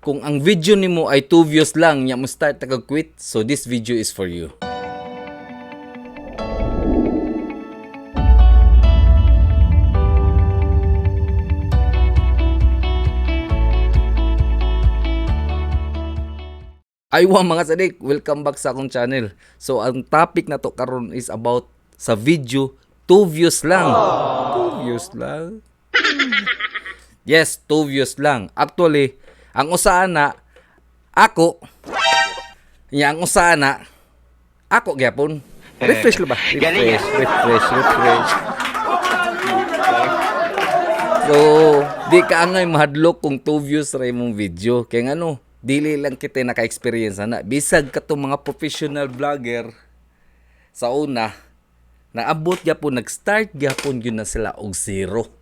kung ang video nimo ay 2 views lang, nya mo start quit, so this video is for you. Aywa mga sadik, welcome back sa akong channel. So ang topic na to karon is about sa video 2 views lang. 2 views lang. Yes, 2 views lang. Actually, ang usahan na ako ang usahan na ako gyapon. Refresh ba? Refresh. So, di ka angay mahadlok kung 2 views ra imong video. Kaya ano, dili lang kita naka-experience na. Bisag ka tong mga professional vlogger sa una, naabot gyapon, nag-start gyapon yun na sila og zero.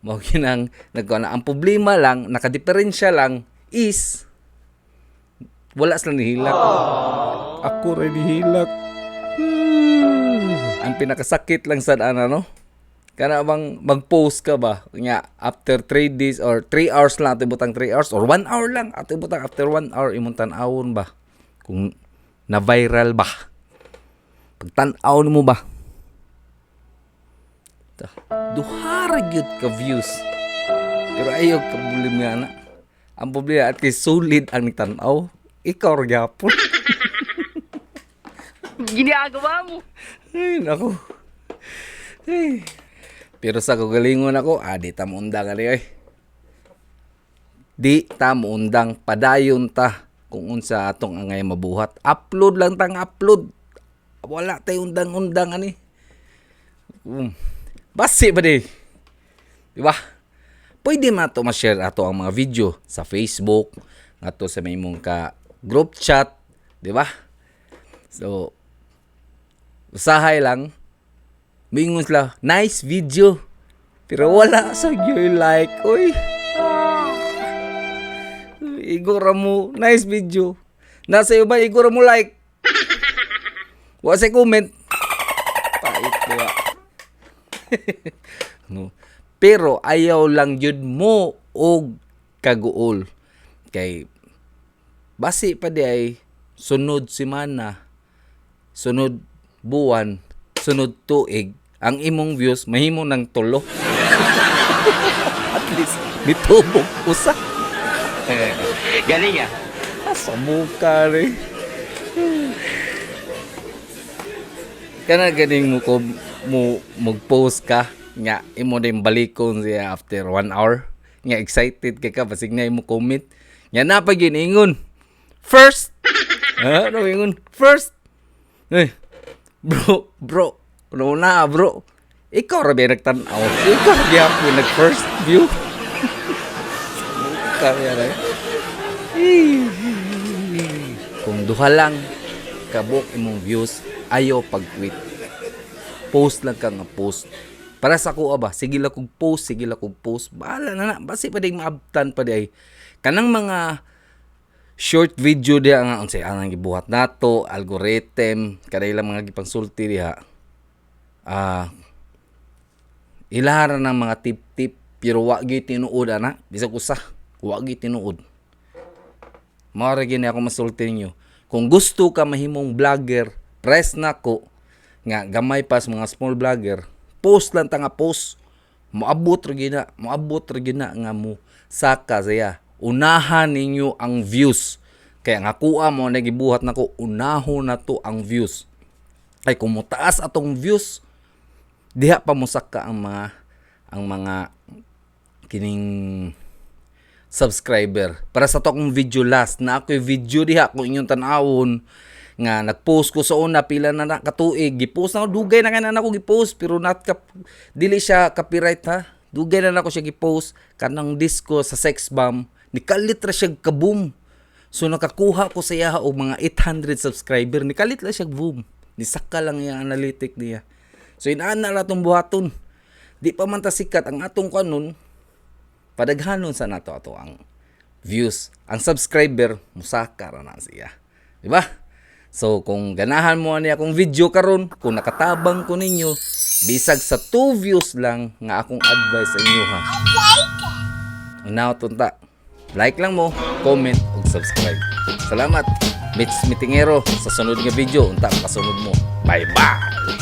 Mao ginang nagkuana. Ang problema lang, naka-diferensya lang is wala sila nihilak. Ako rin nihilak. Ang pinakasakit lang sa no? Kana bang mag-post ka ba? Nya after 3 days or 3 hours lang ato butang 3 hours or 1 hour lang ato butang after 1 hour imong tan-awon ba? Kung na viral ba? Pag tan-aw mo ba? Duha gyud ka views. Pero ayaw ka problema na. Ang problema at least solid ang tan-aw. Ikaw ra gyapon. Ginagawa mo. Ay, nako. Ay. Pero sa kagalingon ako, di ta mo undang ani ay. Di ta mo undang, padayon ta kung unsa atong angay mabuhat. Upload lang tang upload. Wala tay undang-undang ani. Basi ba di? Diba? Pwede man ito ma-share ato ang mga video sa Facebook, ato sa may mong ka group chat, diba? So, usahay lang, mingon sila, nice video. Pero wala sa yung like, uy. Igora mo, nice video. Nasa iyo ba, igora mo like. Wala sa comment. Pait ba? No. Pero ayaw lang yun mo og kaguol. Kay basi pa di ay sunod semana, sunod buwan, sunod tuig, ang imong views mahimo ng 3. At least mitubog usa. Galing ah. Asa muka rin. Kana ganing mo ko mo mag-post ka nga imo din balikon siya after 1 hour nga excited kay ka basig na imo comment nga napag ingon first ano ingon first bro no na bro ikaw ra ba nagtan-aw ikaw ra ba nag first view kaya ra kung duha lang kabuk imong views ayaw pag-quit. Post lang ka nga post. Para sa ko ba, sige lang kong post. Bahala na. Basi pa din maabtan pa di. Kanang mga short video diya nga unsay anang gibuhat nato, algorithm, kada ilang mga gipangsulti diha. Ilaharan ng mga tip-tip pero wa gyud tinuod ana. Bisag usa, wa gyud tinuod. Mao ra gyud ako masulti ninyo. Kung gusto ka mahimong vlogger, press na ko nga gamay pa sa mga small vlogger, post lang ta nga post. Moabot ra gina nga mo saka saya. Unahan ninyo ang views. Kaya nga kuha mo na gibuhat nako, unahon na to ang views. Ay kung mutaas atong views, diha pa mo saka ang mga kining subscriber. Para sa to akong video last na ako video diha kung inyong tanawon nga nagpost ko sa una pila na nakatuig gipost na dugay na kana nako gipost pero dili siya copyright ha dugay na nako siya gipost kanang disco sa sex bomb nikalit ra siya kaboom so nakakuha ko sa iya og mga 800 subscriber nikalit la siya boom nisaka lang yung analytic niya so inaana ra tong buhaton di pa man ta sikat ang atong kanon padaghanon sa nato ato ang views ang subscriber musaka ra na siya di ba? So, kung ganahan mo niya akong video karon, kung nakatabang ko ninyo, bisag sa 2 views lang nga akong advice sa inyo ha. Now, tunta. like lang mo, comment ug subscribe. Salamat. Mitch Mitingero sa sunod nga video unta makasunod mo. Bye bye.